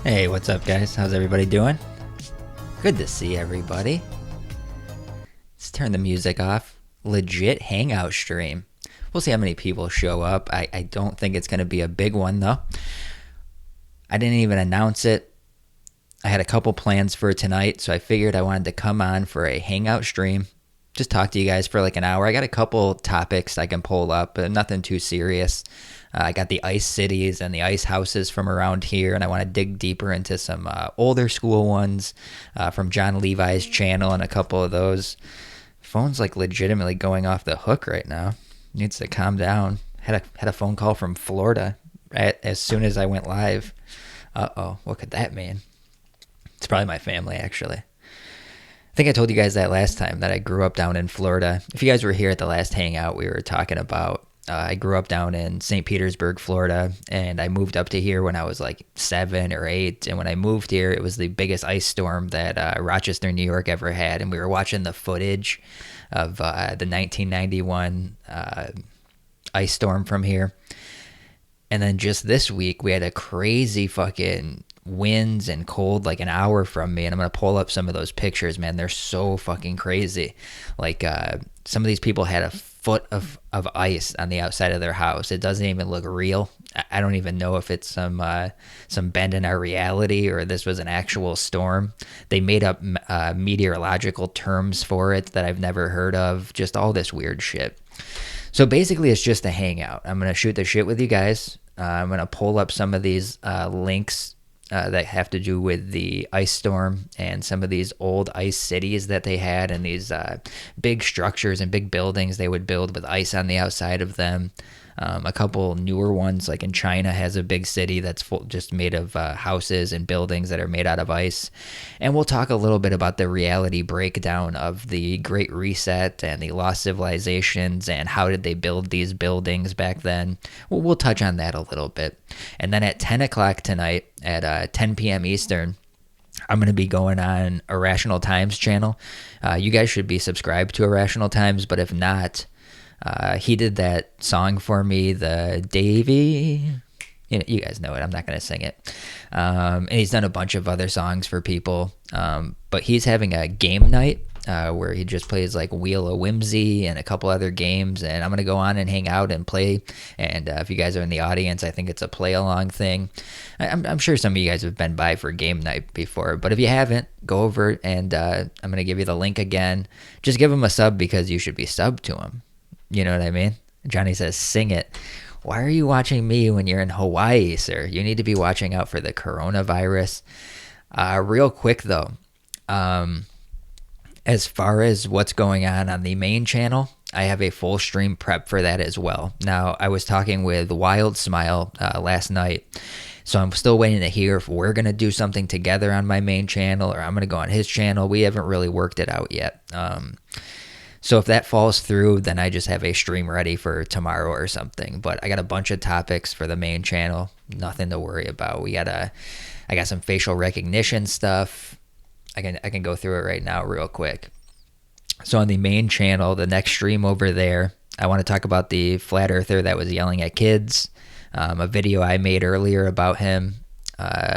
Hey, what's up, guys? How's everybody doing? Good to see everybody. Let's turn the music off. Legit hangout stream. We'll see how many people show up. I don't think it's going to be a big one, though. I didn't even announce it. I had a couple plans for tonight, so I figured I wanted to come on for a hangout stream. Just talk to you guys for like an hour. I got a couple topics I can pull up, but nothing too serious. I got the ice cities and the ice houses from around here, and I want to dig deeper into some older school ones from John Levi's channel and a couple of those. Phone's like legitimately going off the hook right now. Needs to calm down. Had a phone call from Florida as soon as I went live. Uh-oh, what could that mean? It's probably my family, actually. I think I told you guys that last time that I grew up down in Florida. If you guys were here at the last hangout, we were talking about I grew up down in St. Petersburg, Florida, and I moved up to here when I was like 7 or 8. And when I moved here, it was the biggest ice storm that Rochester, New York ever had. And we were watching the footage of the 1991 ice storm from here. And then just this week, we had a crazy fucking winds and cold like an hour from me, and I'm gonna pull up some of those pictures, man. They're so fucking crazy. Like some of these people had a foot of ice on the outside of their house. It doesn't even look real. I don't even know if it's some bend in our reality or this was an actual storm. They made up meteorological terms for it that I've never heard of. Just all this weird shit. So basically, it's just a hangout. I'm gonna shoot the shit with you guys. I'm gonna pull up some of these links that have to do with the ice storm and some of these old ice cities that they had, and these big structures and big buildings they would build with ice on the outside of them. A couple newer ones, like in China, has a big city that's just made of houses and buildings that are made out of ice. And we'll talk a little bit about the reality breakdown of the Great Reset and the lost civilizations and how did they build these buildings back then. We'll touch on that a little bit. And then at 10 o'clock tonight, at 10 p.m. Eastern, I'm going to be going on Irrational Times channel. You guys should be subscribed to Irrational Times, but if not, he did that song for me, the Davey. You guys know it. I'm not going to sing it. And he's done a bunch of other songs for people. But he's having a game night where he just plays like Wheel of Whimsy and a couple other games. And I'm going to go on and hang out and play. And if you guys are in the audience, I think it's a play along thing. I'm sure some of you guys have been by for game night before. But if you haven't, go over and I'm going to give you the link again. Just give him a sub because you should be subbed to him. You know what I mean? Johnny says, sing it. Why are you watching me when you're in Hawaii, sir? You need to be watching out for the coronavirus. Real quick, though, as far as what's going on the main channel, I have a full stream prep for that as well. Now, I was talking with Wild Smile last night, so I'm still waiting to hear if we're going to do something together on my main channel or I'm going to go on his channel. We haven't really worked it out yet. So if that falls through, then I just have a stream ready for tomorrow or something. But I got a bunch of topics for the main channel. Nothing to worry about. I got some facial recognition stuff. I can go through it right now real quick. So on the main channel, the next stream over there, I want to talk about the flat earther that was yelling at kids. A video I made earlier about him.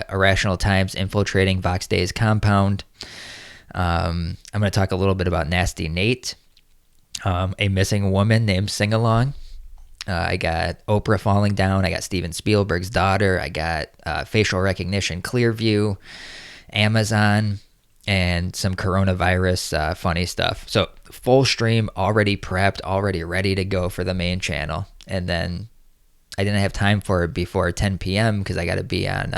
Irrational Times infiltrating Vox Day's compound. I'm going to talk a little bit about Nasty Nate. A missing woman named Singalong. I got Oprah falling down. I got Steven Spielberg's daughter. I got facial recognition Clearview, Amazon, and some coronavirus funny stuff. So full stream, already prepped, already ready to go for the main channel. And then I didn't have time for it before 10 p.m. because I got to be on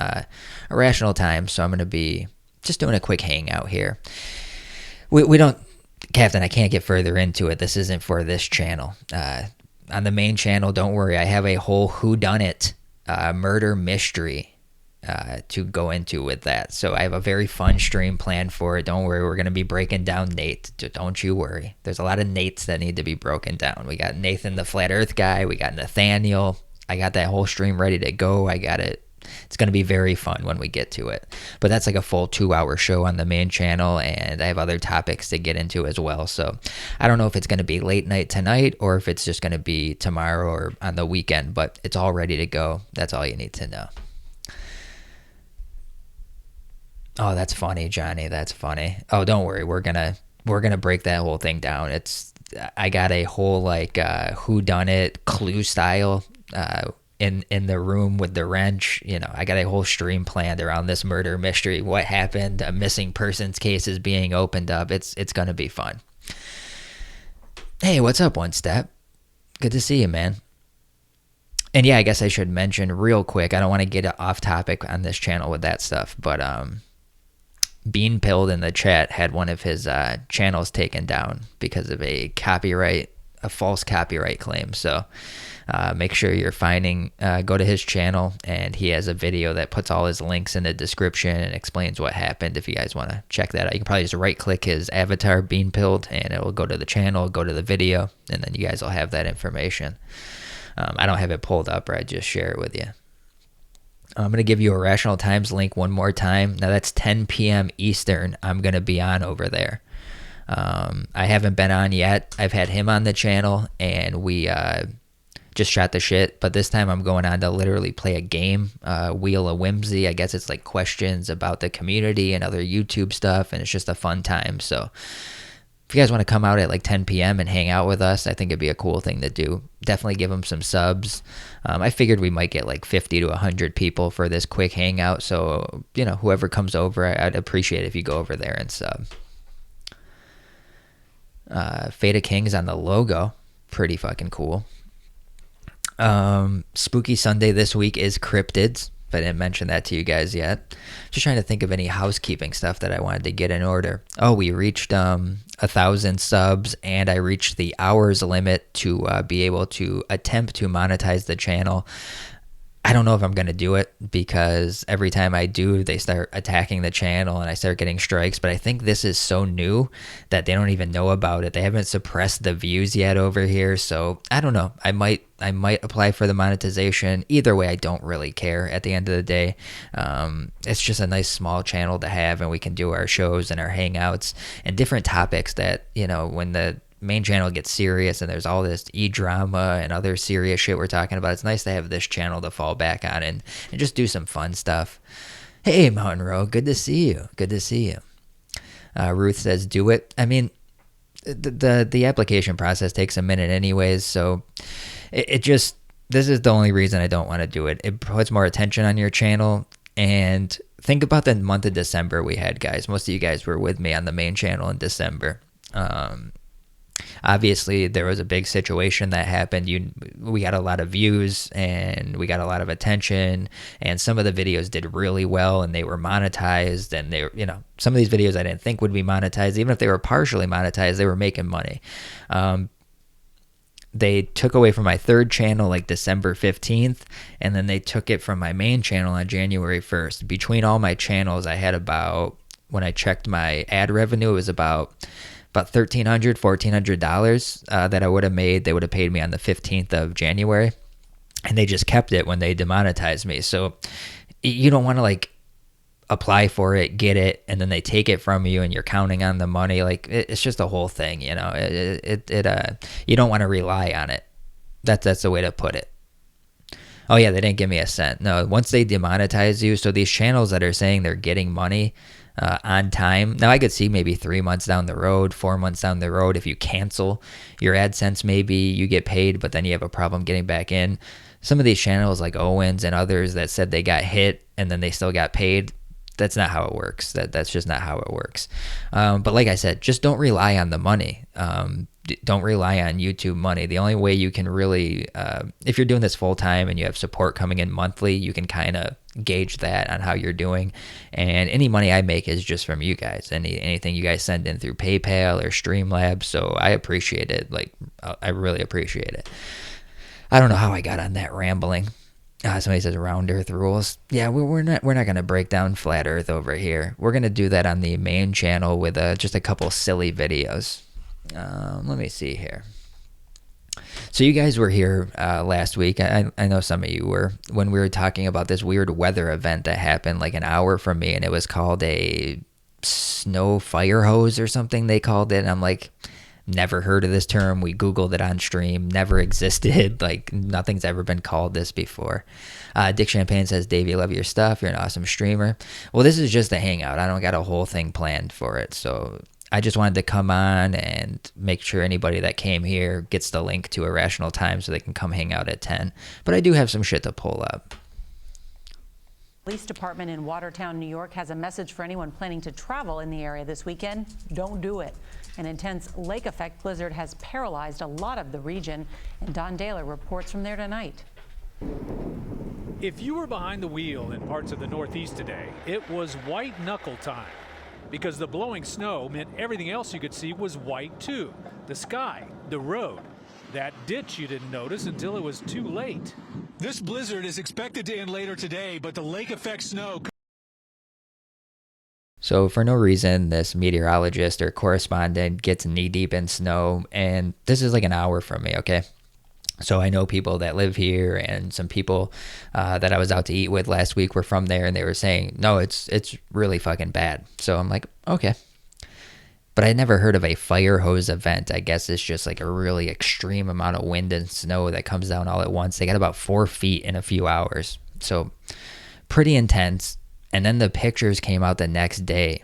Irrational Time. So I'm going to be just doing a quick hangout here. We don't... Captain, I can't get further into it. This isn't for this channel. On the main channel, don't worry. I have a whole whodunit murder mystery to go into with that. So I have a very fun stream planned for it. Don't worry. We're going to be breaking down Nate. Don't you worry. There's a lot of Nates that need to be broken down. We got Nathan, the flat earth guy. We got Nathaniel. I got that whole stream ready to go. I got it. It's going to be very fun when we get to it. But that's like a full 2-hour show on the main channel, and I have other topics to get into as well. So I don't know if it's going to be late night tonight or if it's just going to be tomorrow or on the weekend, but it's all ready to go. That's all you need to know. Oh, that's funny, Johnny. That's funny. Oh, don't worry. We're gonna break that whole thing down. I got a whole like who done it clue style in the room with the wrench. You know, I got a whole stream planned around this murder mystery. What happened? A missing persons case is being opened up. It's gonna be fun. Hey, what's up, One Step? Good to see you, man. And yeah, I guess I should mention real quick. I don't want to get off topic on this channel with that stuff, but Bean Pilled in the chat had one of his channels taken down because of a false copyright claim. So make sure you're go to his channel, and he has a video that puts all his links in the description and explains what happened. If you guys want to check that out, you can probably just right click his avatar, Bean Pilled, and it will go to the channel, go to the video, and then you guys will have that information. I don't have it pulled up, or I just share it with you. I'm going to give you a Rational Times link one more time. Now that's 10 p.m. Eastern. I'm going to be on over there. I haven't been on yet. I've had him on the channel, and we just shot the shit. But this time I'm going on to literally play a game, Wheel of Whimsy. I guess it's like questions about the community and other YouTube stuff, and it's just a fun time. So if you guys want to come out at like 10 p.m. and hang out with us, I think it'd be a cool thing to do. Definitely give them some subs. I figured we might get like 50 to 100 people for this quick hangout. So, you know, whoever comes over, I'd appreciate it if you go over there and sub. Fate of Kings on the logo. Pretty fucking cool. Spooky Sunday this week is cryptids. I didn't mention that to you guys yet. Just trying to think of any housekeeping stuff that I wanted to get in order. Oh, we reached 1,000 subs, and I reached the hours limit to be able to attempt to monetize the channel. I don't know if I'm going to do it, because every time I do, they start attacking the channel and I start getting strikes. But I think this is so new that they don't even know about it. They haven't suppressed the views yet over here. So I don't know. I might apply for the monetization. Either way, I don't really care at the end of the day. It's just a nice small channel to have, and we can do our shows and our hangouts and different topics that, you know, when the main channel gets serious and there's all this e-drama and other serious shit we're talking about, it's nice to have this channel to fall back on and just do some fun stuff. Hey, Mountain Road, good to see you. Good to see you. Ruth says, do it. I mean, the application process takes a minute anyways, so this is the only reason I don't want to do it. It puts more attention on your channel. And think about the month of December we had, guys. Most of you guys were with me on the main channel in December. Obviously, there was a big situation that happened. We got a lot of views and we got a lot of attention, and some of the videos did really well and they were monetized. And they, you know, some of these videos I didn't think would be monetized. Even if they were partially monetized, they were making money. They took away from my third channel like December 15th, and then they took it from my main channel on January 1st. Between all my channels, I had about, when I checked my ad revenue, it was about $1,300, $1,400 that I would have made. They would have paid me on the 15th of January, and they just kept it when they demonetized me. So you don't want to like apply for it, get it, and then they take it from you and you're counting on the money. Like it's just a whole thing, you know. You don't want to rely on it. That's the way to put it. Oh yeah, they didn't give me a cent. No, once they demonetize you, so these channels that are saying they're getting money on time. Now I could see maybe 3 months down the road, 4 months down the road, if you cancel your AdSense, maybe you get paid, but then you have a problem getting back in. Some of these channels like Owens and others that said they got hit and then they still got paid, that's not how it works. That's just not how it works. But like I said, just don't rely on the money. Don't rely on YouTube money. The only way you can really, if you're doing this full time and you have support coming in monthly, you can kind of gauge that on how you're doing. And any money I make is just from you guys. Anything you guys send in through PayPal or Streamlabs. So I appreciate it. Like I really appreciate it. I don't know how I got on that rambling. Somebody says round earth rules. Yeah, we're not going to break down flat earth over here. We're going to do that on the main channel with just a couple silly videos. Let me see here. So you guys were here last week. I know some of you were, when we were talking about this weird weather event that happened like an hour from me, and it was called a snow fire hose or something they called it. And I'm like, Never heard of this term. We Googled it on stream. Never existed. Like, nothing's ever been called this before. Dick Champagne says, Davey, love your stuff. You're an awesome streamer. Well, this is just a hangout. I don't got a whole thing planned for it. So I just wanted to come on and make sure anybody that came here gets the link to Irrational Time so they can come hang out at 10. But I do have some shit to pull up. Police department in Watertown, New York has a message for anyone planning to travel in the area this weekend. Don't do it. An intense lake effect blizzard has paralyzed a lot of the region, and Don Daler reports from there tonight. If you were behind the wheel in parts of the Northeast today, it was white knuckle time, because the blowing snow meant everything else you could see was white too. The sky, the road, that ditch you didn't notice until it was too late. This blizzard is expected to end later today, but the lake effect snow. So for no reason, this meteorologist or correspondent gets knee deep in snow, and this is like an hour from me, okay? So I know people that live here, and some people that I was out to eat with last week were from there, and they were saying, no, it's really fucking bad. So I'm like, okay. But I never heard of a fire hose event. I guess it's just like a really extreme amount of wind and snow that comes down all at once. They got about 4 feet in a few hours. So pretty intense. And then the pictures came out the next day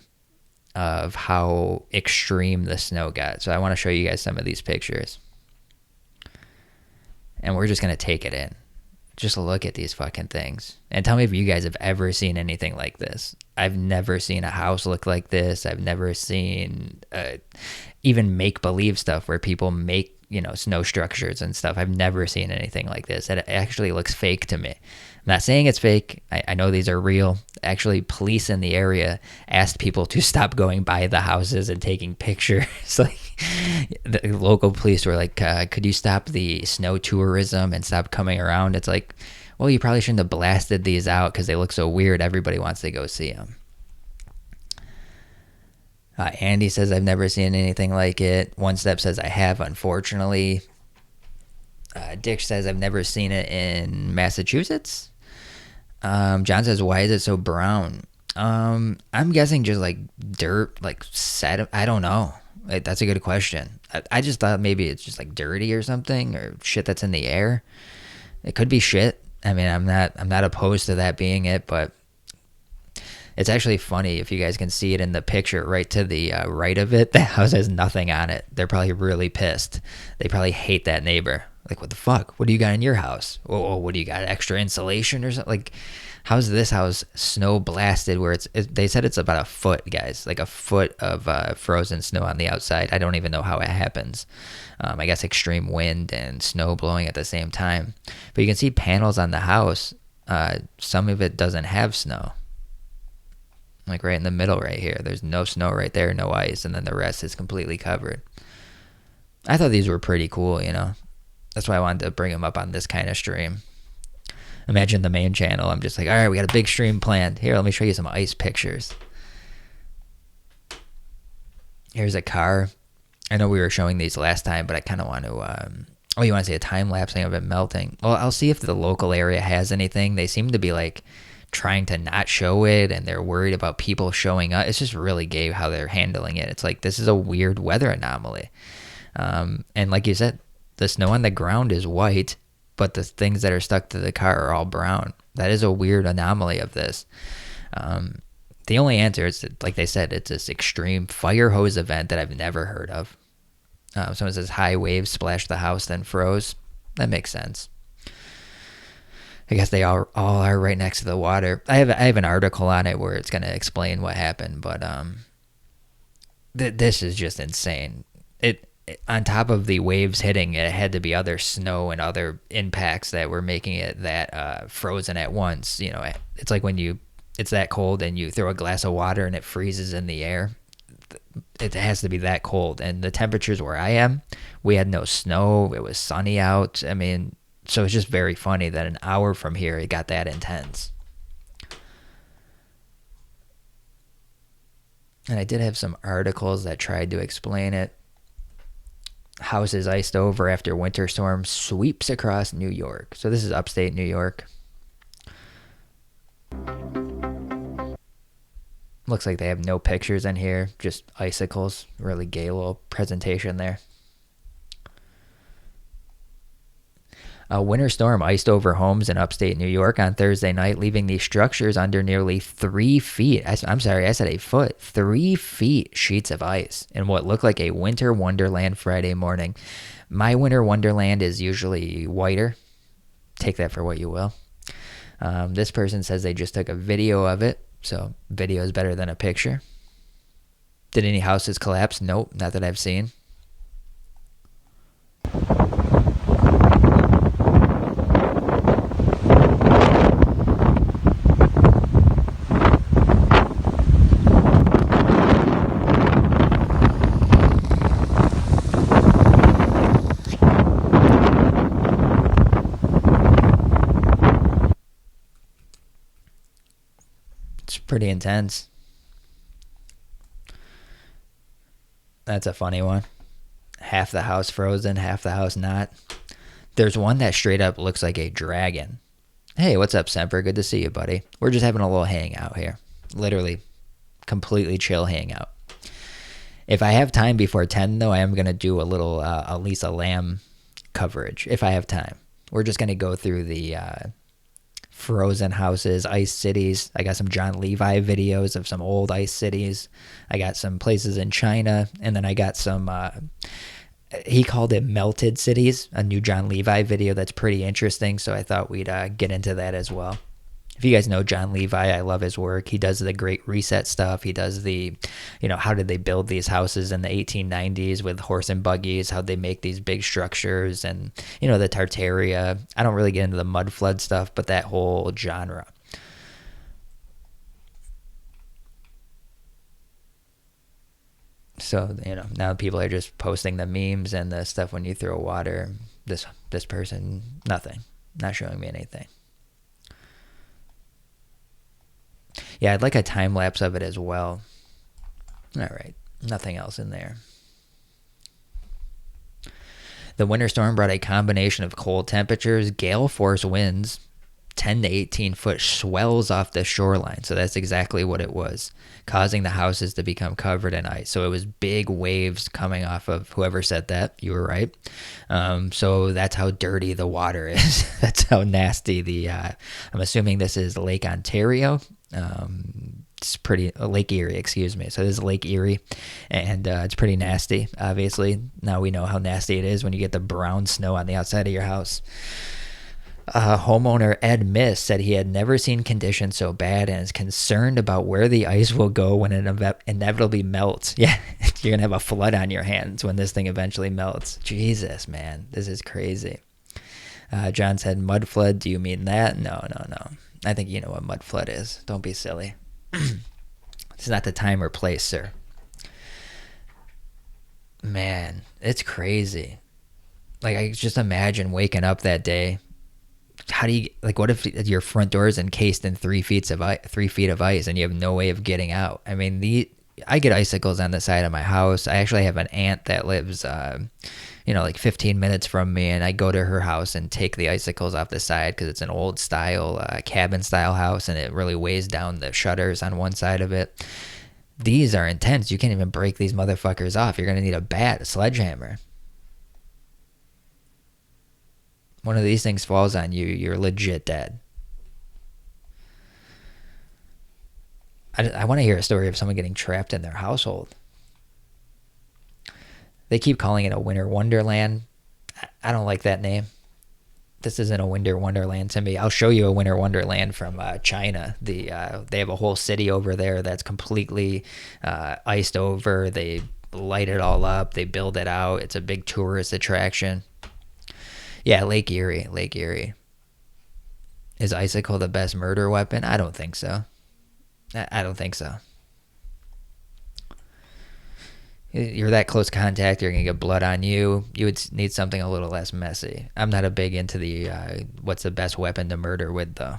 of how extreme the snow got. So I want to show you guys some of these pictures. And we're just going to take it in. Just look at these fucking things. And tell me if you guys have ever seen anything like this. I've never seen a house look like this. I've never seen even make-believe stuff where people make, snow structures and stuff. I've never seen anything like this. It actually looks fake to me. I'm not saying it's fake. I know these are real. Actually, police in the area asked people to stop going by the houses and taking pictures. Like, the local police were like, could you stop the snow tourism and stop coming around? It's like, well, you probably shouldn't have blasted these out because they look so weird. Everybody wants to go see them. Andy says, I've never seen anything like it. One Step says, I have, unfortunately. Dick says, I've never seen it in Massachusetts. John says, why is it so brown? I'm guessing just like dirt, like sediment. I don't know. That's a good question. I just thought maybe it's just like dirty or something, or shit that's in the air. It could be shit. I mean, I'm not opposed to that being it, but it's actually funny if you guys can see it in the picture right to the right of it. The house has nothing on it. They're probably really pissed. They probably hate that neighbor. Like, what the fuck? What do you got in your house? Oh, what do you got? Extra insulation or something? Like, how's this house snow blasted where they said it's about a foot, guys. Like a foot of frozen snow on the outside. I don't even know how it happens. I guess extreme wind and snow blowing at the same time. But you can see panels on the house. Some of it doesn't have snow. Like right in the middle right here. There's no snow right there, no ice. And then the rest is completely covered. I thought these were pretty cool, That's why I wanted to bring them up on this kind of stream. Imagine the main channel. I'm just like, all right, we got a big stream planned. Here, let me show you some ice pictures. Here's a car. I know we were showing these last time, but I kind of want to... oh, you want to see a time-lapse thing of it melting? Well, I'll see if the local area has anything. They seem to be like trying to not show it, and they're worried about people showing up. It's just really gay how they're handling it. It's like, this is a weird weather anomaly. And like you said, the snow on the ground is white, but the things that are stuck to the car are all brown. That is a weird anomaly of this. The only answer is, like they said, it's this extreme fire hose event that I've never heard of. Someone says high waves splashed the house, then froze. That makes sense. I guess they all are right next to the water. I have an article on it where it's going to explain what happened, but this is just insane. On top of the waves hitting, it had to be other snow and other impacts that were making it that frozen at once. It's like when it's that cold and you throw a glass of water and it freezes in the air. It has to be that cold. And the temperatures where I am, we had no snow. It was sunny out. I mean, so it's just very funny that an hour from here, it got that intense. And I did have some articles that tried to explain it. Houses iced over after winter storm sweeps across New York. So this is upstate New York. Looks like they have no pictures in here, just icicles. Really gay little presentation there. A winter storm iced over homes in upstate New York on Thursday night, leaving these structures under nearly 3 feet. I'm sorry, I said a foot. 3 feet sheets of ice in what looked like a winter wonderland Friday morning. My winter wonderland is usually whiter. Take that for what you will. This person says they just took a video of it, so video is better than a picture. Did any houses collapse? Nope, not that I've seen. It's pretty intense. That's a funny one. Half the house frozen, half the house not. There's one that straight up looks like a dragon. Hey, what's up, Semper? Good to see you, buddy. We're just having a little hangout here. Literally, completely chill hangout. If I have time before 10, though, I am going to do a little Elisa Lam coverage, if I have time. We're just going to go through the frozen houses, ice cities. I got some John Levi videos of some old ice cities. I got some places in China, and then I got some, he called it melted cities, a new John Levi video that's pretty interesting, so I thought we'd get into that as well. If you guys know John Levi, I love his work. He does the Great Reset stuff. He does the, how did they build these houses in the 1890s with horse and buggies, how they make these big structures, and, the Tartaria. I don't really get into the mud flood stuff, but that whole genre. So, now people are just posting the memes and the stuff when you throw water. This person, nothing. Not showing me anything. Yeah, I'd like a time lapse of it as well. All right, nothing else in there. The winter storm brought a combination of cold temperatures, gale force winds, 10 to 18 foot swells off the shoreline. So that's exactly what it was, causing the houses to become covered in ice. So it was big waves coming off of, whoever said that, you were right. So that's how dirty the water is. That's how nasty I'm assuming this is Lake Ontario. It's pretty, Lake Erie, excuse me. So this is Lake Erie, and it's pretty nasty, obviously. Now we know how nasty it is when you get the brown snow on the outside of your house. Homeowner Ed Miss said he had never seen conditions so bad and is concerned about where the ice will go when it inevitably melts. Yeah, you're going to have a flood on your hands when this thing eventually melts. Jesus, man, this is crazy. John said, mud flood, do you mean that? No. I think you know what mud flood is. Don't be silly. It's not the time or place, sir. Man, it's crazy. Like, I just imagine waking up that day. How do you, what if your front door is encased in 3 feet of ice and you have no way of getting out? I mean, I get icicles on the side of my house. I actually have an aunt that lives, 15 minutes from me, and I go to her house and take the icicles off the side because it's an old style, cabin style house, and it really weighs down the shutters on one side of it. These are intense. You can't even break these motherfuckers off. You're going to need a sledgehammer. One of these things falls on you, you're legit dead. I want to hear a story of someone getting trapped in their household. They keep calling it a winter wonderland. I don't like that name. This isn't a winter wonderland to me. I'll show you a winter wonderland from China. They have a whole city over there that's completely iced over. They light it all up. They build it out. It's a big tourist attraction. Yeah, Lake Erie. Is icicle the best murder weapon? I don't think so. You're that close contact, you're going to get blood on you. You would need something a little less messy. I'm not a big into the what's the best weapon to murder with, though.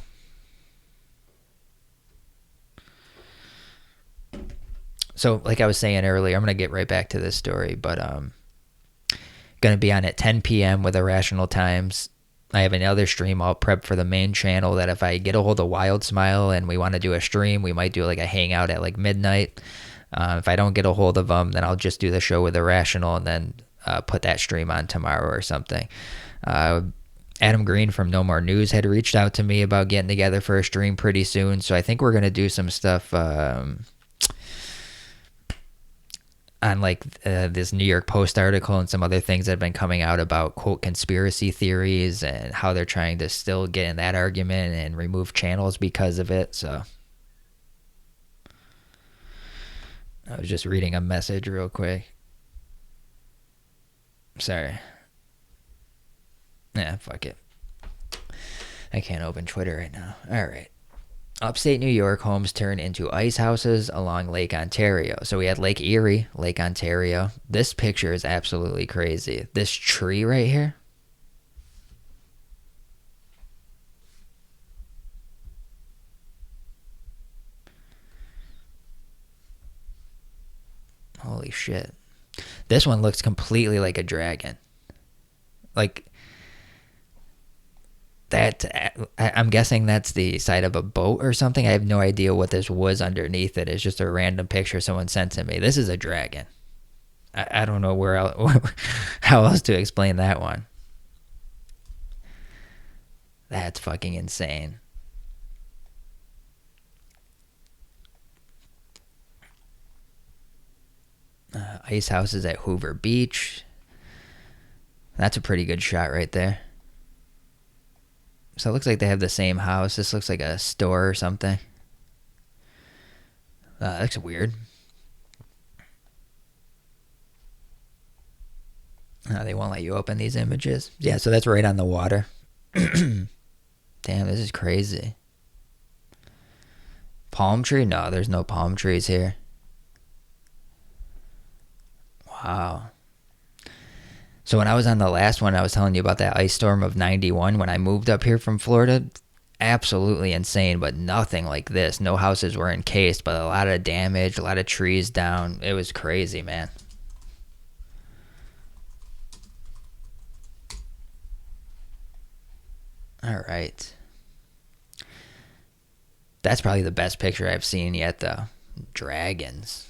So, like I was saying earlier, I'm going to get right back to this story, but going to be on at 10 p.m. with Irrational Times. I have another stream all prepped for the main channel that if I get a hold of Wild Smile and we want to do a stream, we might do like a hangout at like midnight. If I don't get a hold of them, then I'll just do the show with Irrational and then put that stream on tomorrow or something. Adam Green from No More News had reached out to me about getting together for a stream pretty soon. So I think we're going to do some stuff on like this New York Post article and some other things that have been coming out about, quote, conspiracy theories and how they're trying to still get in that argument and remove channels because of it. So I was just reading a message real quick. Sorry. Nah, fuck it. I can't open Twitter right now. All right. Upstate New York homes turn into ice houses along Lake Ontario. So we had Lake Erie, Lake Ontario. This picture is absolutely crazy. This tree right here. Holy shit. This one looks completely like a dragon. Like, that, I'm guessing that's the side of a boat or something. I have no idea what this was underneath it. It's just a random picture someone sent to me. This is a dragon. I don't know where else, how else to explain that one. That's fucking insane. Ice houses at Hoover Beach. That's a pretty good shot right there. So it looks like they have the same house. This looks like a store or something. That looks weird. They won't let you open these images. Yeah, so that's right on the water. Damn, this is crazy. Palm tree? No, there's no palm trees here. Wow. So when I was on the last one, I was telling you about that ice storm of 91 when I moved up here from Florida. Absolutely insane, but nothing like this. No houses were encased, but a lot of damage, a lot of trees down. It was crazy, man. All right. That's probably the best picture I've seen yet, though. Dragons.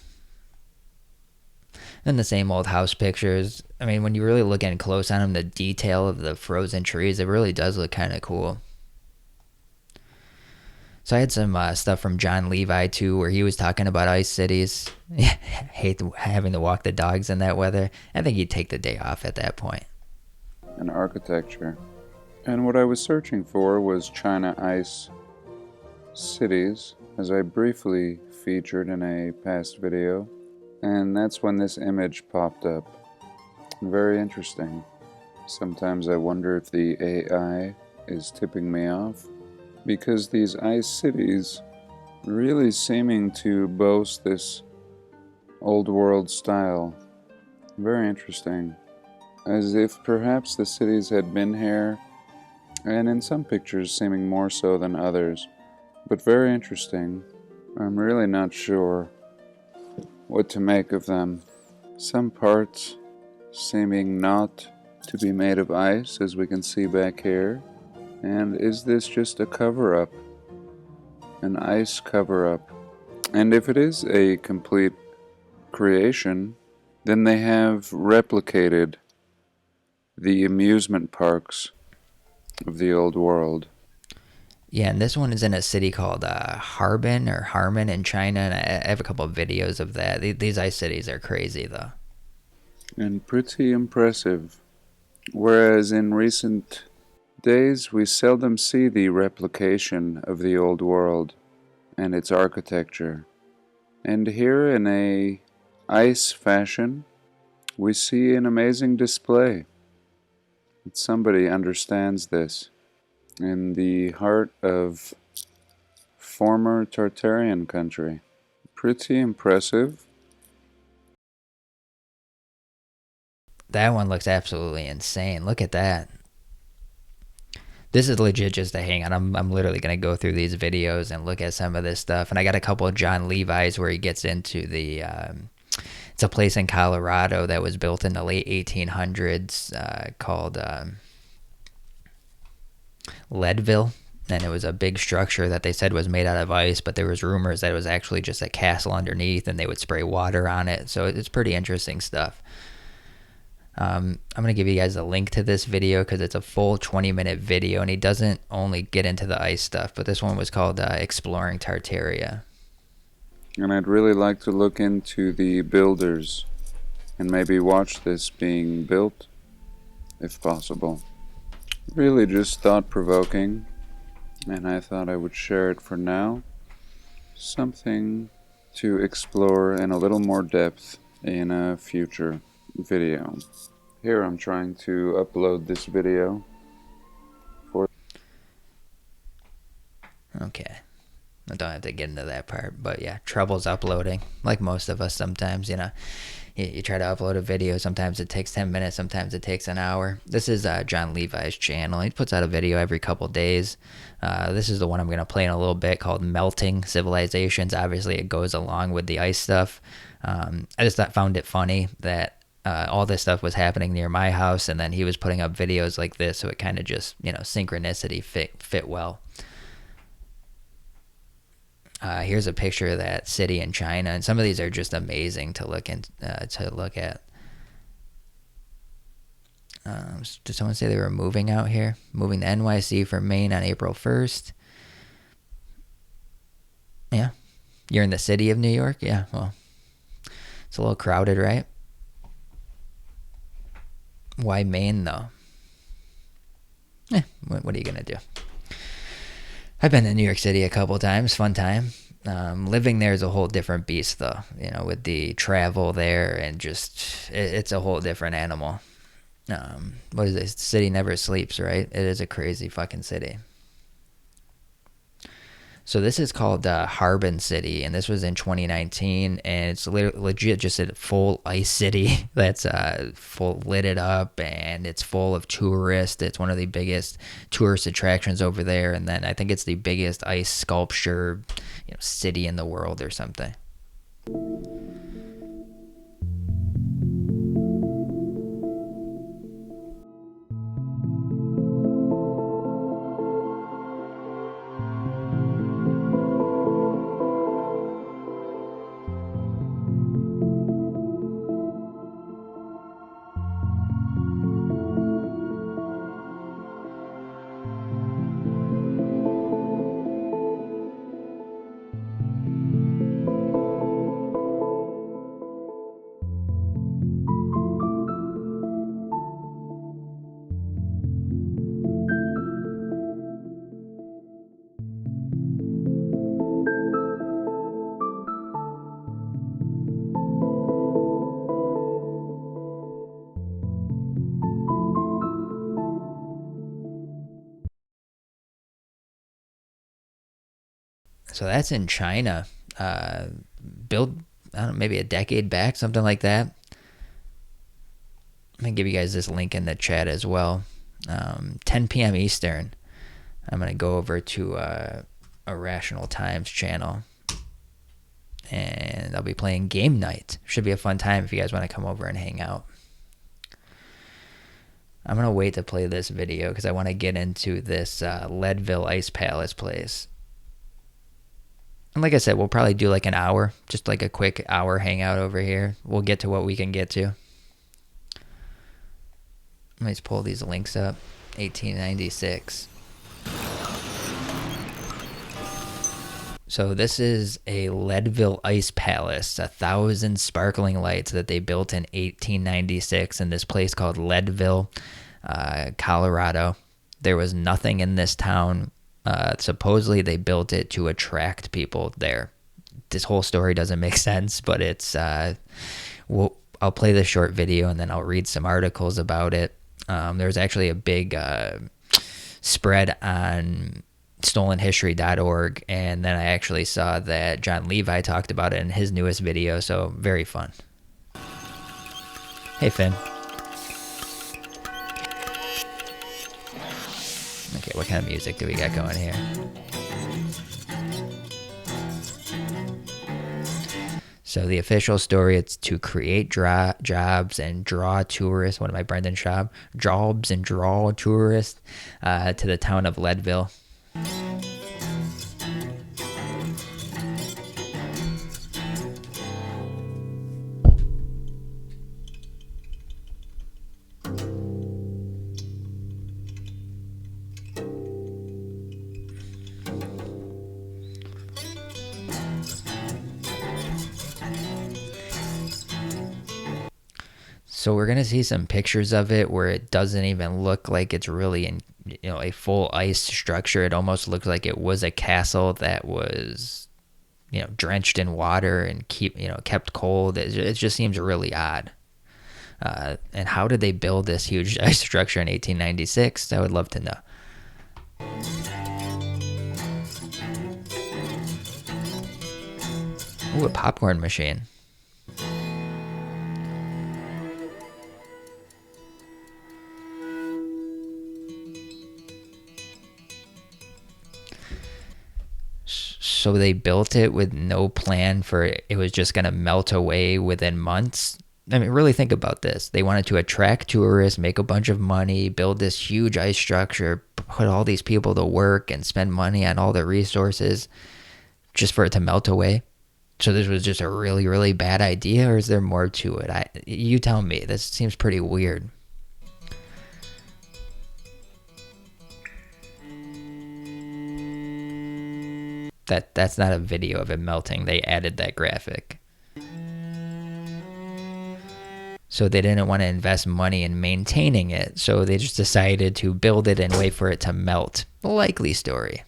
And the same old house pictures. I mean, when you really look in close on them, the detail of the frozen trees, it really does look kind of cool. So I had some stuff from John Levi, too, where he was talking about ice cities. Hate having to walk the dogs in that weather. I think he'd take the day off at that point. And architecture. And what I was searching for was China ice cities, as I briefly featured in a past video. And that's when this image popped up. Very interesting. Sometimes I wonder if the AI is tipping me off, because these ice cities really seeming to boast this old world style. Very interesting. As if perhaps the cities had been here, and in some pictures seeming more so than others. But very interesting. I'm really not sure what to make of them. Some parts seeming not to be made of ice, as we can see back here. And is this just a cover-up? An ice cover-up? And if it is a complete creation, then they have replicated the amusement parks of the old world. Yeah, and this one is in a city called Harbin or Harmon in China, and I have a couple of videos of that. These ice cities are crazy, though. And pretty impressive. Whereas in recent days, we seldom see the replication of the old world and its architecture. And here, in a ice fashion, we see an amazing display. That somebody understands this. In the heart of former Tartarian country. Pretty impressive. That one looks absolutely insane. Look at that. This is legit just a hang on. I'm literally going to go through these videos and look at some of this stuff. And I got a couple of John Levi's where he gets into the... it's a place in Colorado that was built in the late 1800s called... Leadville, and it was a big structure that they said was made out of ice, but there was rumors that it was actually just a castle underneath and they would spray water on it. So it's pretty interesting stuff. I'm going to give you guys a link to this video because it's a full 20-minute video, and he doesn't only get into the ice stuff, but this one was called Exploring Tartaria. And I'd really like to look into the builders and maybe watch this being built, if possible. Really just thought-provoking, and I thought I would share it for now. Something to explore in a little more depth in a future video. Here I'm trying to upload this video for... Okay. I don't have to get into that part, but yeah, trouble's uploading, like most of us sometimes, you know. You try to upload a video, sometimes it takes 10 minutes, sometimes it takes an hour. This is John Levi's channel. He puts out a video every couple days. This is the one I'm going to play in a little bit, called Melting Civilizations. Obviously, it goes along with the ice stuff. I just found it funny that all this stuff was happening near my house, and then he was putting up videos like this, so it kind of just, you know, synchronicity fit well. Here's a picture of that city in China, and some of these are just amazing to look at. Did someone say they were moving out here? Moving to NYC from Maine on April 1st. Yeah. You're in the city of New York? Yeah, well, it's a little crowded, right? Why Maine, though? What are you going to do? I've been to New York City a couple times. Fun time. Living there is a whole different beast, though. You know, with the travel there, and just it's a whole different animal. What is this? The city never sleeps, right? It is a crazy fucking city. So this is called Harbin City, and this was in 2019, and it's legit just a full ice city that's full lighted up, and it's full of tourists. It's one of the biggest tourist attractions over there, and then I think it's the biggest ice sculpture, you know, city in the world or something. So that's in China. Built, I don't know, maybe a decade back, something like that. I'm going to give you guys this link in the chat as well. 10 p.m. Eastern. I'm going to go over to a Rational Times channel, and I'll be playing Game Night. Should be a fun time if you guys want to come over and hang out. I'm going to wait to play this video because I want to get into this Leadville Ice Palace place. And like I said, we'll probably do like an hour, just like a quick hour hangout over here. We'll get to what we can get to. Let me just pull these links up. 1896. So this is a Leadville Ice Palace, 1,000 sparkling lights that they built in 1896 in this place called Leadville, Colorado. There was nothing in this town. Supposedly they built it to attract people there. This whole story doesn't make sense, but it's I'll play this short video and then I'll read some articles about it. There's actually a big spread on stolenhistory.org, and then I actually saw that John Levi talked about it in his newest video, so very fun. Hey Finn. Okay, what kind of music do we got going here? So the official story, it's to create jobs and draw tourists. What am I, Brendan Schaub? Jobs and draw tourists to the town of Leadville. So we're going to see some pictures of it where it doesn't even look like it's really in, a full ice structure. It almost looks like it was a castle that was, drenched in water and kept cold. It just seems really odd. And how did they build this huge ice structure in 1896? I would love to know. Ooh, a popcorn machine. So they built it with no plan for it. It was just going to melt away within months. I mean, really think about this. They wanted to attract tourists, make a bunch of money, build this huge ice structure, put all these people to work and spend money on all the resources just for it to melt away. So this was just a really, really bad idea, or is there more to it? You tell me. This seems pretty weird. That's not a video of it melting. They added that graphic. So they didn't want to invest money in maintaining it, so they just decided to build it and wait for it to melt. Likely story.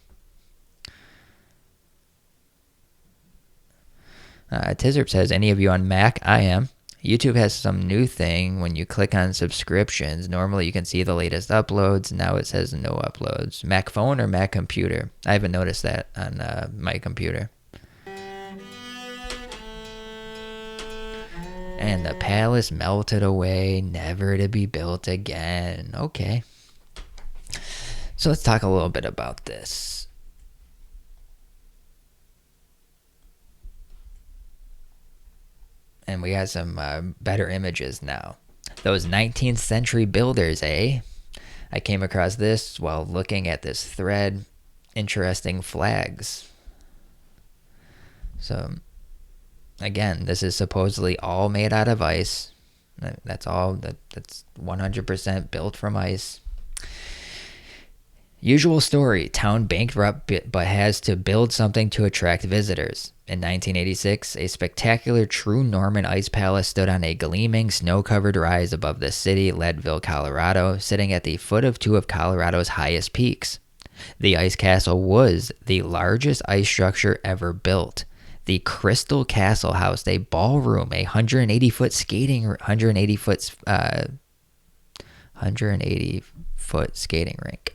Tizerp says, any of you on Mac? I am. YouTube has some new thing when you click on subscriptions. Normally you can see the latest uploads. Now it says no uploads. Mac phone or Mac computer? I haven't noticed that on my computer. And the palace melted away, never to be built again. Okay. So let's talk a little bit about this. And we got some better images now. Those 19th century builders, eh? I came across this while looking at this thread. Interesting flags. So, again, this is supposedly all made out of ice. That's all. That's 100% built from ice. Usual story, town bankrupt but has to build something to attract visitors. In 1986, a spectacular true Norman ice palace stood on a gleaming snow-covered rise above the city, Leadville, Colorado, sitting at the foot of two of Colorado's highest peaks. The ice castle was the largest ice structure ever built. The Crystal Castle housed a ballroom, a 180-foot skating 180-foot skating rink.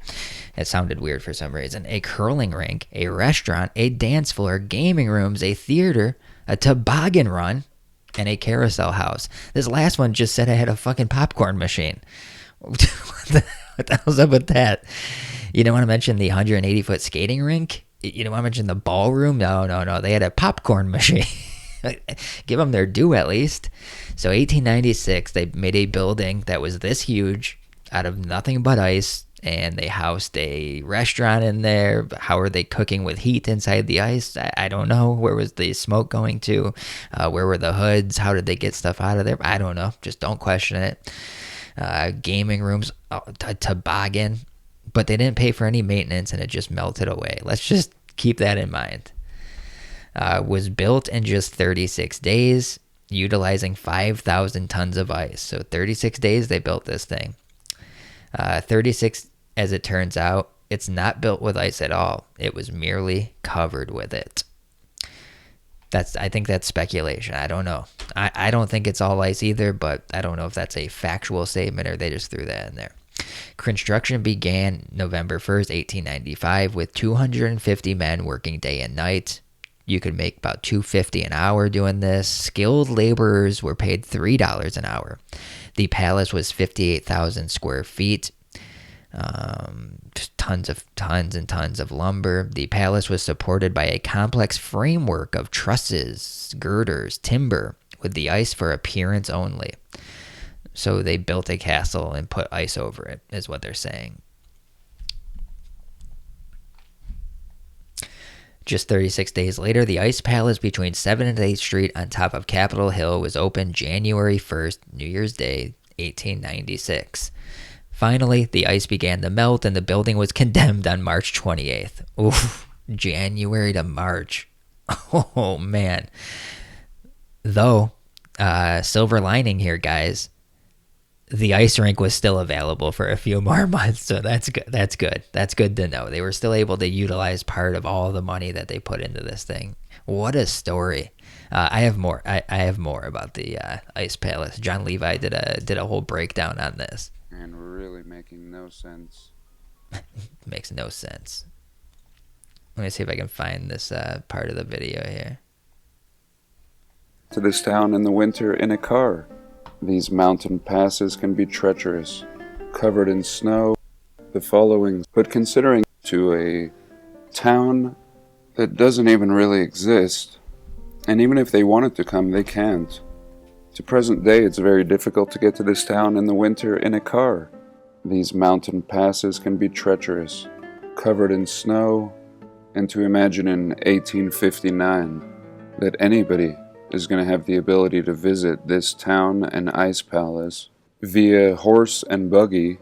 It sounded weird for some reason. A curling rink, a restaurant, a dance floor, gaming rooms, a theater, a toboggan run, and a carousel house. This last one just said I had a fucking popcorn machine. What the hell's up with that? You don't want to mention the 180-foot skating rink? You don't want to mention the ballroom? No. They had a popcorn machine. Give them their due at least. So 1896, they made a building that was this huge out of nothing but ice, and they housed a restaurant in there. How are they cooking with heat inside the ice? I don't know. Where was the smoke going to? Where were the hoods? How did they get stuff out of there? I don't know. Just don't question it. Gaming rooms, a toboggan. But they didn't pay for any maintenance, and it just melted away. Let's just keep that in mind. Was built in just 36 days, utilizing 5,000 tons of ice. So 36 days they built this thing. 36, as it turns out, it's not built with ice at all. It was merely covered with it. I think that's speculation. I don't know. I don't think it's all ice either, but I don't know if that's a factual statement or they just threw that in there. Construction began November 1st, 1895, with 250 men working day and night. You could make about $2.50 an hour doing this. Skilled laborers were paid $3 an hour. The palace was 58,000 square feet. Tons and tons of lumber. The palace was supported by a complex framework of trusses, girders, timber, with the ice for appearance only. So they built a castle and put ice over it, is what they're saying. Just 36 days later, the Ice Palace between 7th and 8th Street on top of Capitol Hill was opened January 1st, New Year's Day, 1896. Finally, the ice began to melt and the building was condemned on March 28th. Oof, January to March. Oh, man. Though, silver lining here, guys. the ice rink was still available for a few more months. So that's good. That's good. That's good to know. They were still able to utilize part of all the money that they put into this thing. What a story. I have more. I have more about the Ice Palace. John Levi did a whole breakdown on this. And really making no sense. Makes no sense. Let me see if I can find this part of the video here. To this town in the winter in a car. These mountain passes can be treacherous, covered in snow, the following. But considering to a town that doesn't even really exist, and even if they wanted to come, they can't. To present day, it's very difficult to get to this town in the winter in a car. These mountain passes can be treacherous, covered in snow, and to imagine in 1859 that anybody is going to have the ability to visit this town and ice palace via horse and buggy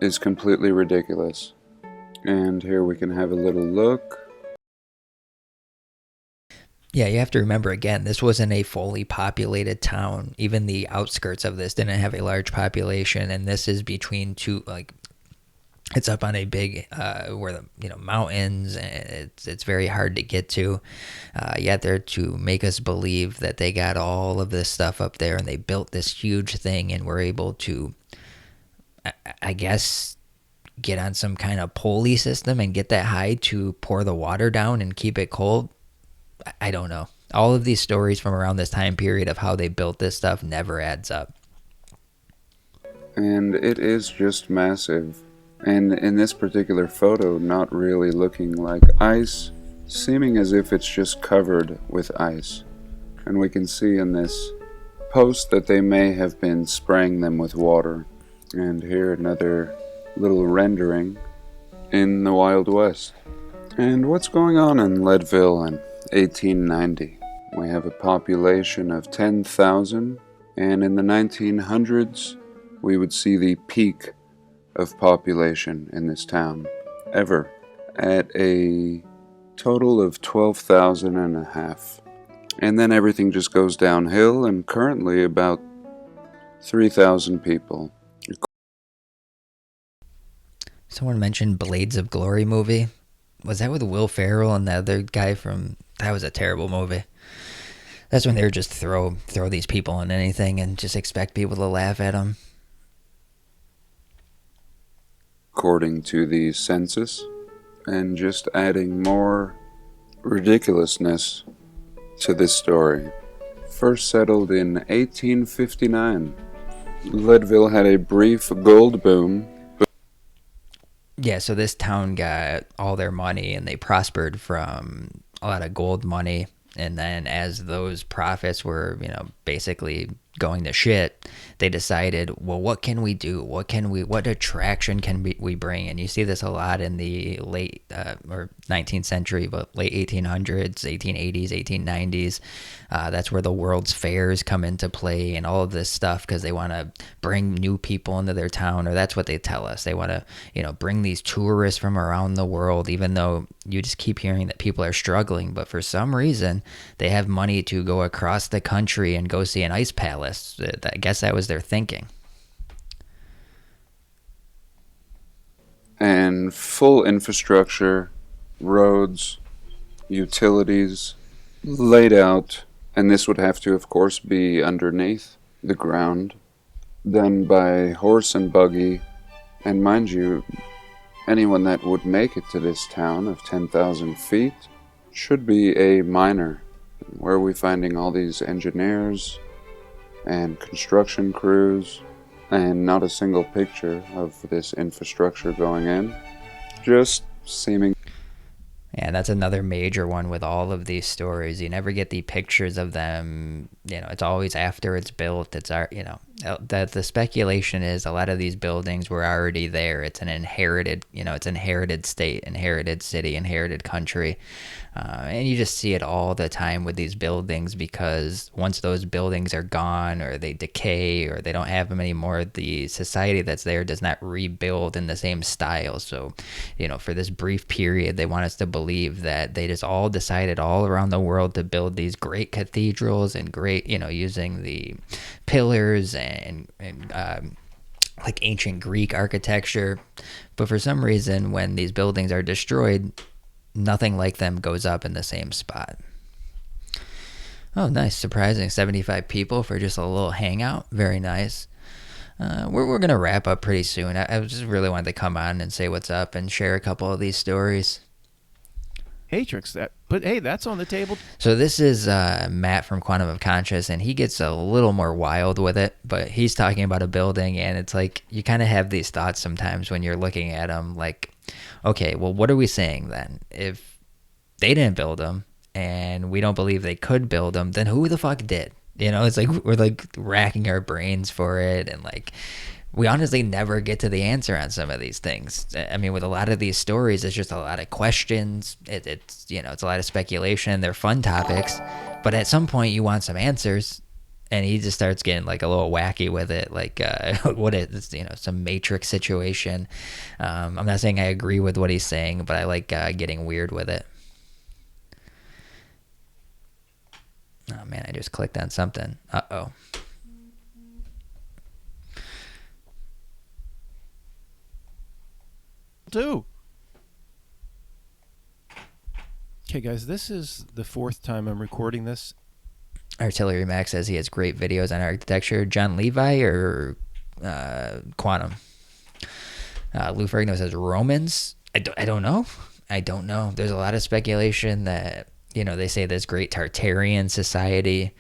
is completely ridiculous. And here we can have a little look. Yeah, you have to remember again, this wasn't a fully populated town. Even the outskirts of this didn't have a large population, and this is between two, like, it's up on a big, where the mountains, and it's very hard to get to. Yet they're to make us believe that they got all of this stuff up there, and they built this huge thing, and were able to, I guess, get on some kind of pulley system and get that high to pour the water down and keep it cold. I don't know. All of these stories from around this time period of how they built this stuff never adds up. And it is just massive. And in this particular photo, not really looking like ice, seeming as if it's just covered with ice. And we can see in this post that they may have been spraying them with water. And here another little rendering in the Wild West. And what's going on in Leadville in 1890? We have a population of 10,000, and in the 1900s, we would see the peak of population in this town ever at a total of 12,000 and a half. And then everything just goes downhill, and currently about 3,000 people. Someone mentioned Blades of Glory movie. Was that with Will Ferrell and the other guy from... That was a terrible movie. That's when they would just throw these people in anything and just expect people to laugh at them. According to the census, and just adding more ridiculousness to this story. First settled in 1859, Leadville had a brief gold boom. Yeah, so this town got all their money, and they prospered from a lot of gold money. And then as those profits were, basically going to shit, they decided, well, what can we do? What attraction can we bring? And you see this a lot in the late or 19th century, but late 1800s, 1880s, 1890s. That's where the World's Fairs come into play and all of this stuff, because they want to bring new people into their town, or that's what they tell us. They want to, bring these tourists from around the world, even though you just keep hearing that people are struggling. But for some reason, they have money to go across the country and go see an ice palace. I guess that was their thinking. And full infrastructure, roads, utilities laid out, and this would have to, of course, be underneath the ground, done by horse and buggy. And mind you, anyone that would make it to this town of 10,000 feet should be a miner. Where are we finding all these engineers and construction crews, and not a single picture of this infrastructure going in? Just seeming... And that's another major one with all of these stories. You never get the pictures of them. It's always after it's built. It's the speculation is a lot of these buildings were already there. It's an inherited, it's inherited state, inherited city, inherited country. And you just see it all the time with these buildings, because once those buildings are gone, or they decay, or they don't have them anymore, the society that's there does not rebuild in the same style. So, for this brief period, they want us to believe that they just all decided all around the world to build these great cathedrals and great, using the pillars and like ancient Greek architecture. But for some reason, when these buildings are destroyed, nothing like them goes up in the same spot. Oh, nice. Surprising. 75 people for just a little hangout. Very nice. We're going to wrap up pretty soon. I just really wanted to come on and say what's up and share a couple of these stories. Hatrix, but hey, that's on the table. So this is Matt from Quantum of Conscious, and he gets a little more wild with it, but he's talking about a building, and it's like you kind of have these thoughts sometimes when you're looking at them, like, okay, well, what are we saying then? If they didn't build them, and we don't believe they could build them, then who the fuck did? You know, it's like we're like racking our brains for it, and like we honestly never get to the answer on some of these things. I mean, with a lot of these stories, it's just a lot of questions. It's you know, it's a lot of speculation. They're fun topics, but at some point you want some answers, and he just starts getting like a little wacky with it, like what is, you know, some Matrix situation. I'm not saying I agree with what he's saying, but I like getting weird with it. Oh man, I just clicked on something. Uh-oh. Do. Okay, guys, this is the 4th time I'm recording this. Artillery Max says he has great videos on architecture. John Levi or Quantum? Lou Ferrigno says Romans. I don't know. I don't know. There's a lot of speculation that, you know, they say this great Tartarian society.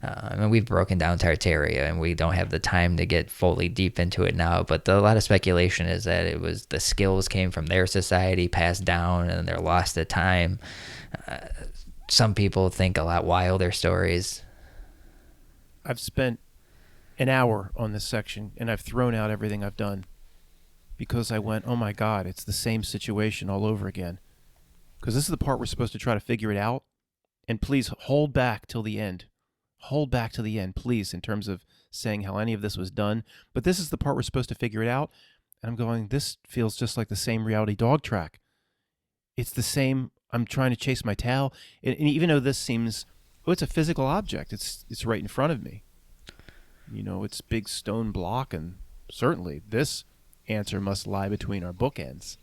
I mean, we've broken down Tartaria, and we don't have the time to get fully deep into it now, but a lot of speculation is that it was the skills came from their society, passed down, and they're lost to time. Some people think a lot wilder stories. I've spent an hour on this section, and I've thrown out everything I've done because I went, oh my God, it's the same situation all over again. Because this is the part we're supposed to try to figure it out, and please hold back till the end. Hold back to the end, please, in terms of saying how any of this was done. But this is the part we're supposed to figure it out. And I'm going, this feels just like the same reality dog track. It's the same, I'm trying to chase my tail. And even though this seems, oh, it's a physical object. It's right in front of me. You know, it's big stone block, and certainly this answer must lie between our bookends.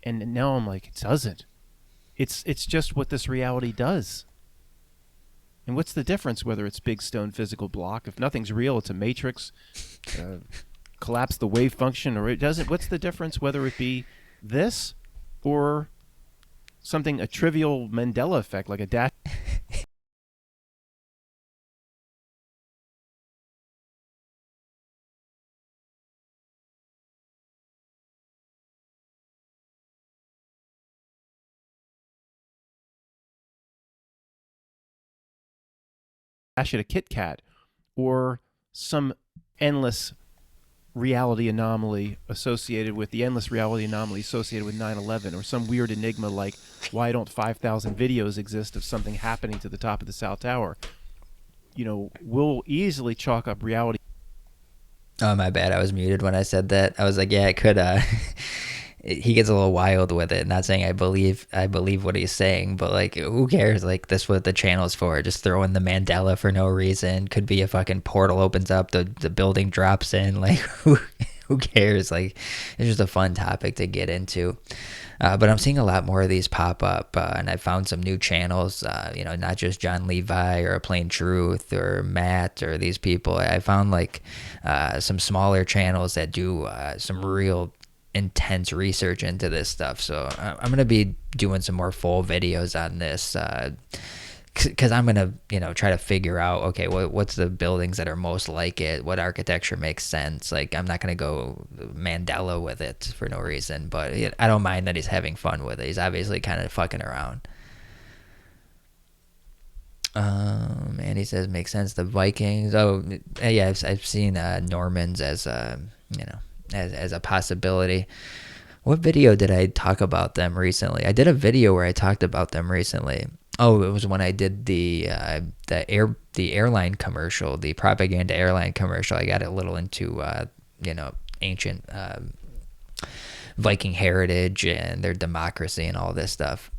And now I'm like, it doesn't. It's just what this reality does. And what's the difference whether it's big stone physical block? If nothing's real, it's a matrix. Collapse the wave function, or it doesn't. What's the difference whether it be this or something, a trivial Mandela effect like a dash? At a Kit Kat, or some endless reality anomaly associated with the endless reality anomaly associated with 9/11, or some weird enigma like why don't 5,000 videos exist of something happening to the top of the South Tower. You know, we'll easily chalk up reality. Oh, my bad. I was muted when I said that. I was like, yeah, it could. He gets a little wild with it. Not saying I believe what he's saying, but like, who cares? Like, this what the channel's for. Just throw in the Mandela for no reason. Could be a fucking portal opens up, the building drops in. Like, who cares? Like, it's just a fun topic to get into. But I'm seeing a lot more of these pop up, and I found some new channels. You know, not just John Levi or A Plain Truth or Matt or these people. I found like some smaller channels that do some real intense research into this stuff. So I'm going to be doing some more full videos on this because I'm going to, you know, try to figure out, okay, what's the buildings that are most like it? What architecture makes sense? Like, I'm not going to go Mandela with it for no reason, but I don't mind that he's having fun with it. He's obviously kind of fucking around. And he says, makes sense. The Vikings. Oh, yeah, I've seen Normans as, you know, as a possibility. What video did I talk about them recently? I did a video where I talked about them recently. Oh, it was when I did the airline commercial, the propaganda airline commercial. I got a little into you know, ancient Viking heritage and their democracy and all this stuff.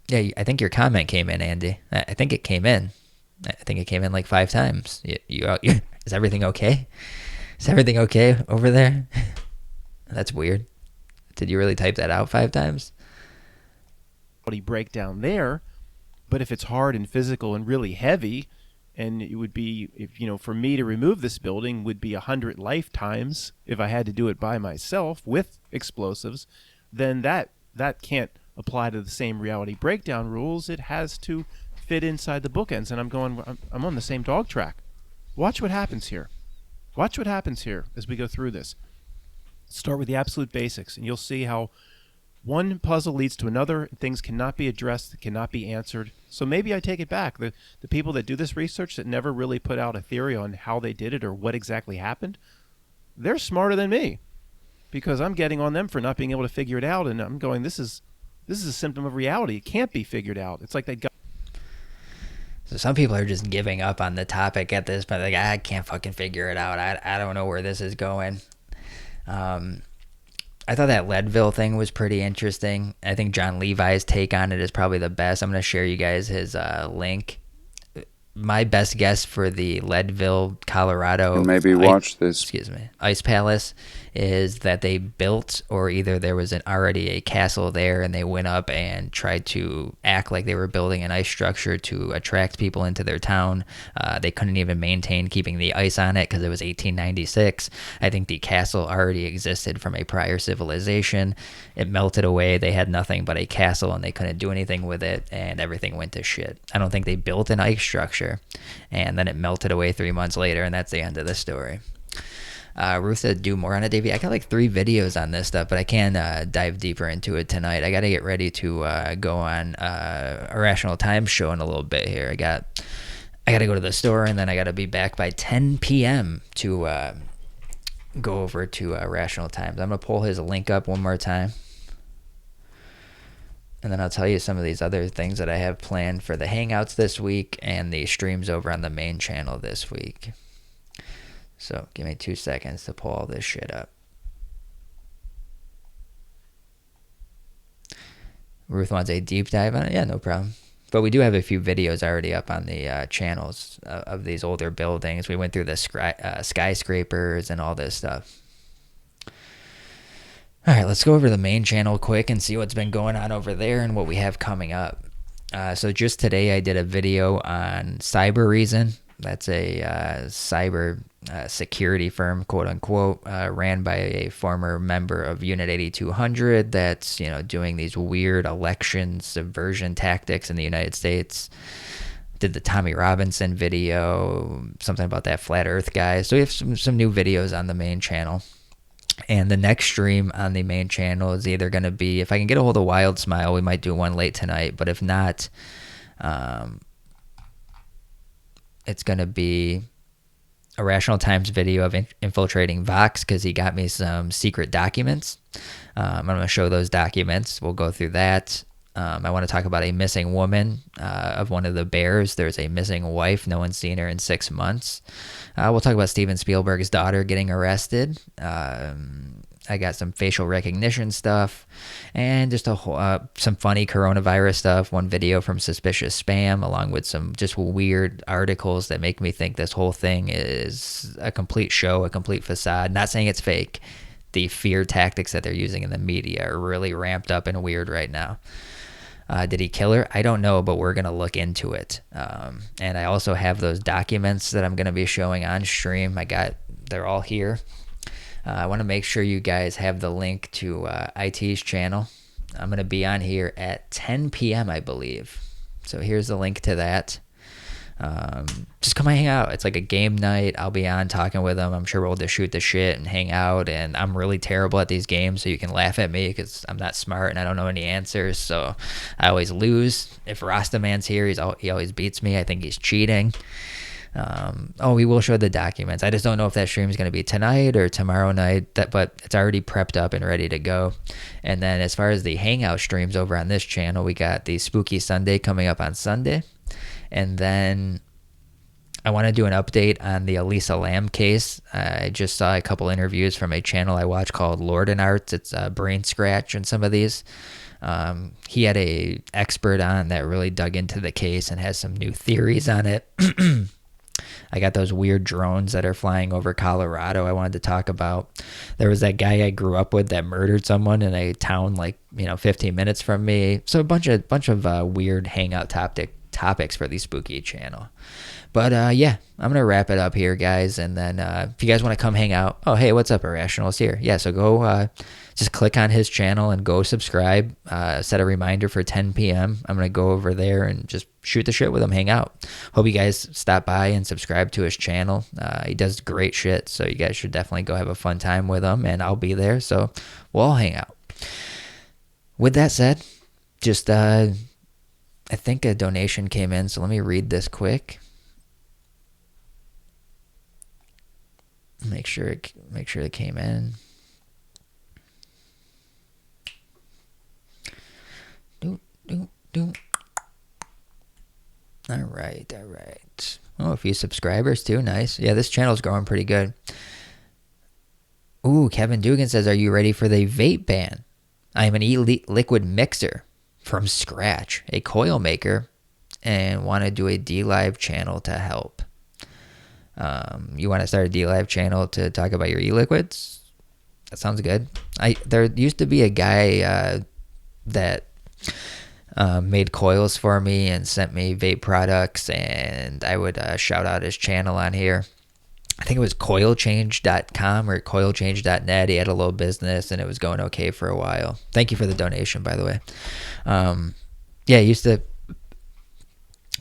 Yeah, I think your comment came in, Andy. I think it came in. I think it came in like 5 times. Is everything okay? Is everything okay over there? That's weird. Did you really type that out 5 times? Breakdown there, but if it's hard and physical and really heavy, and it would be, if for me to remove this building would be 100 lifetimes if I had to do it by myself with explosives, then that can't apply to the same reality breakdown rules. It has to fit inside the bookends, and I'm on the same dog track. Watch what happens here. Watch what happens here as we go through this. Start with the absolute basics, and you'll see how one puzzle leads to another. Things cannot be addressed, cannot be answered. So maybe I take it back. The people that do this research that never really put out a theory on how they did it or what exactly happened, they're smarter than me, because I'm getting on them for not being able to figure it out, and I'm going, this is a symptom of reality. It can't be figured out. It's like they got. So some people are just giving up on the topic at this point. Like, I can't fucking figure it out. I don't know where this is going. I thought that Leadville thing was pretty interesting. I think John Levi's take on it is probably the best. I'm going to share you guys his link. My best guess for the Leadville, Colorado, And maybe watch this. Excuse me, Ice Palace, is that they built, or either there was already a castle there and they went up and tried to act like they were building an ice structure to attract people into their town. They couldn't even maintain keeping the ice on it because it was 1896. I think the castle already existed from a prior civilization. It melted away. They had nothing but a castle and they couldn't do anything with it, and everything went to shit. I don't think they built an ice structure and then it melted away 3 months later, and that's the end of the story. Ruth said, do more on it, Davey. I got like 3 videos on this stuff, but I can dive deeper into it tonight. I got to get ready to go on Irrational Times show in a little bit here. I got to go to the store, and then I got to be back by 10 p.m. to go over to Irrational Times. I'm going to pull his link up one more time. And then I'll tell you some of these other things that I have planned for the Hangouts this week and the streams over on the main channel this week. So give me 2 seconds to pull all this shit up. Ruth wants a deep dive on it? Yeah, no problem. But we do have a few videos already up on the channels of these older buildings. We went through the skyscrapers and all this stuff. All right, let's go over to the main channel quick and see what's been going on over there and what we have coming up. So just today I did a video on Cyber Reason. That's a cyber security firm, quote unquote, ran by a former member of Unit 8200 that's, doing these weird election subversion tactics in the United States. Did the Tommy Robinson video, something about that flat earth guy. So we have some new videos on the main channel. And the next stream on the main channel is either going to be, if I can get a hold of Wild Smile, we might do one late tonight. But if not, it's going to be a Rational Times video of infiltrating Vox because he got me some secret documents. I'm going to show those documents. We'll go through that. I want to talk about a missing woman of one of the bears. There's a missing wife. No one's seen her in 6 months. We'll talk about Steven Spielberg's daughter getting arrested. I got some facial recognition stuff and just some funny coronavirus stuff. One video from Suspicious Spam, along with some just weird articles that make me think this whole thing is a complete show, a complete facade. Not saying it's fake. The fear tactics that they're using in the media are really ramped up and weird right now. Did he kill her? I don't know, but we're going to look into it. And I also have those documents that I'm going to be showing on stream. They're all here. I want to make sure you guys have the link to IT's channel. I'm going to be on here at 10 p.m., I believe. So here's the link to that. Just come hang out. It's like a game night. I'll be on talking with them. I'm sure we'll just shoot the shit and hang out. And I'm really terrible at these games, so you can laugh at me because I'm not smart and I don't know any answers. So I always lose. If Rastaman's here, he always beats me. I think he's cheating. We will show the documents. I just don't know if that stream is going to be tonight or tomorrow night. But it's already prepped up and ready to go. And then as far as the hangout streams over on this channel, we got the Spooky Sunday coming up on Sunday. And then I want to do an update on the Elisa Lam case. I just saw a couple interviews from a channel I watch called Lord and Arts. It's Brain Scratch and some of these. He had a expert on that really dug into the case and has some new theories on it. I got those weird drones that are flying over Colorado I wanted to talk about. There was that guy I grew up with that murdered someone in a town 15 minutes from me. So a bunch of weird hangout topics for the Spooky channel. But yeah, I'm going to wrap it up here, guys. And then if you guys want to come hang out, oh, hey, what's up, Irrational's here. Yeah, so go just click on his channel and go subscribe. Set a reminder for 10 p.m. I'm going to go over there and just shoot the shit with him, hang out. Hope you guys stop by and subscribe to his channel. He does great shit, so you guys should definitely go have a fun time with him, and I'll be there, so we'll all hang out. With that said, just I think a donation came in, so let me read this quick. Make sure it came in. All right. Oh, a few subscribers too. Nice. Yeah, this channel's growing pretty good. Ooh, Kevin Dugan says, "Are you ready for the vape ban? I am an e-liquid mixer from scratch, a coil maker, and want to do a dLive channel to help." You want to start a dLive channel to talk about your e-liquids? That sounds good. There used to be a guy that made coils for me and sent me vape products, and I would shout out his channel on here. I think it was coilchange.com or coilchange.net. He had a little business, and it was going okay for a while. Thank you for the donation, by the way. Yeah,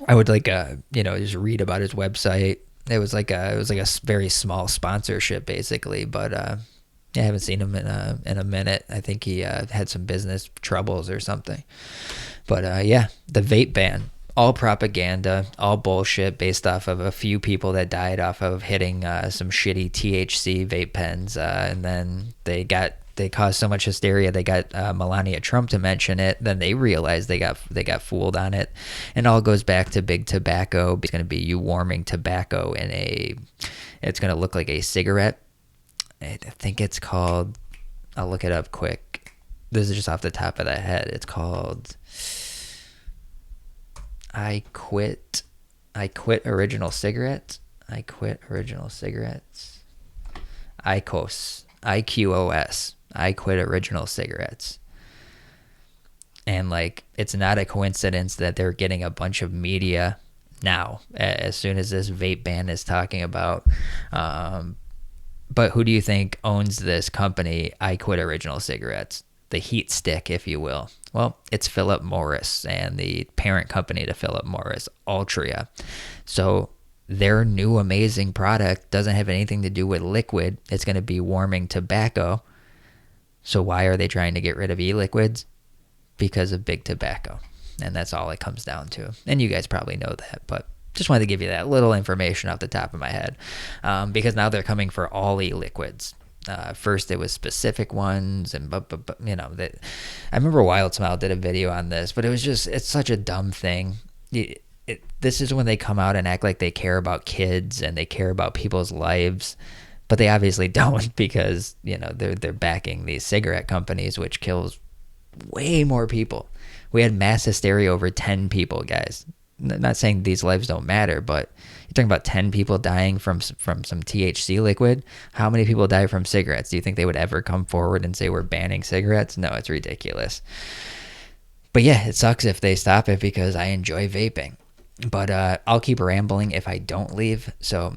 I would just read about his website. It was like a very small sponsorship, basically, but yeah, I haven't seen him in a minute. I think he had some business troubles or something. But yeah, the vape ban, all propaganda, all bullshit, based off of a few people that died off of hitting some shitty THC vape pens, and then they caused so much hysteria. They got Melania Trump to mention it. Then they realized they got fooled on it, and all goes back to big tobacco. It's going to be you warming tobacco it's going to look like a cigarette. I think it's called, I'll look it up quick. This is just off the top of the head. It's called I Quit Original Cigarettes. I Quit Original Cigarettes. IQOS. IQOS. I Quit Original Cigarettes. And it's not a coincidence that they're getting a bunch of media now as soon as this vape ban is talking about. But who do you think owns this company, I Quit Original Cigarettes? The heat stick, if you will. Well, it's Philip Morris and the parent company to Philip Morris, Altria. So their new amazing product doesn't have anything to do with liquid. It's going to be warming tobacco. So why are they trying to get rid of e-liquids? Because of big tobacco. And that's all it comes down to. And you guys probably know that, but just wanted to give you that little information off the top of my head, because now they're coming for all e-liquids. First it was specific ones, and but that. I remember Wild Smile did a video on this, but it's such a dumb thing. This is when they come out and act like they care about kids and they care about people's lives, but they obviously don't, because they're backing these cigarette companies, which kills way more people. We had mass hysteria over 10 people, guys. Not saying these lives don't matter, but you're talking about 10 people dying from some THC liquid. How many people die from cigarettes? Do you think they would ever come forward and say we're banning cigarettes? No, it's ridiculous. But yeah, it sucks if they stop it, because I enjoy vaping. But I'll keep rambling if I don't leave. So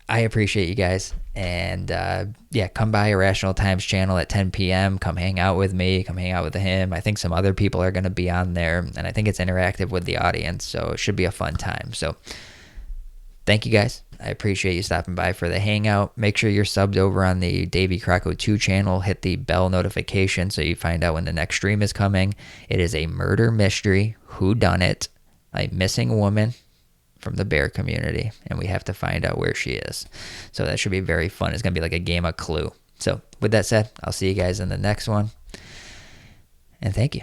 I appreciate you guys. And yeah, come by Irrational Times channel at 10 p.m. Come hang out with me. Come hang out with him. I think some other people are going to be on there. And I think it's interactive with the audience. So it should be a fun time. So thank you guys. I appreciate you stopping by for the hangout. Make sure you're subbed over on the Davey Crocko 2 channel. Hit the bell notification so you find out when the next stream is coming. It is a murder mystery. Whodunit? A missing woman from the bear community, and we have to find out where she is. So that should be very fun. It's going to be like a game of Clue. So with that said, I'll see you guys in the next one. And thank you.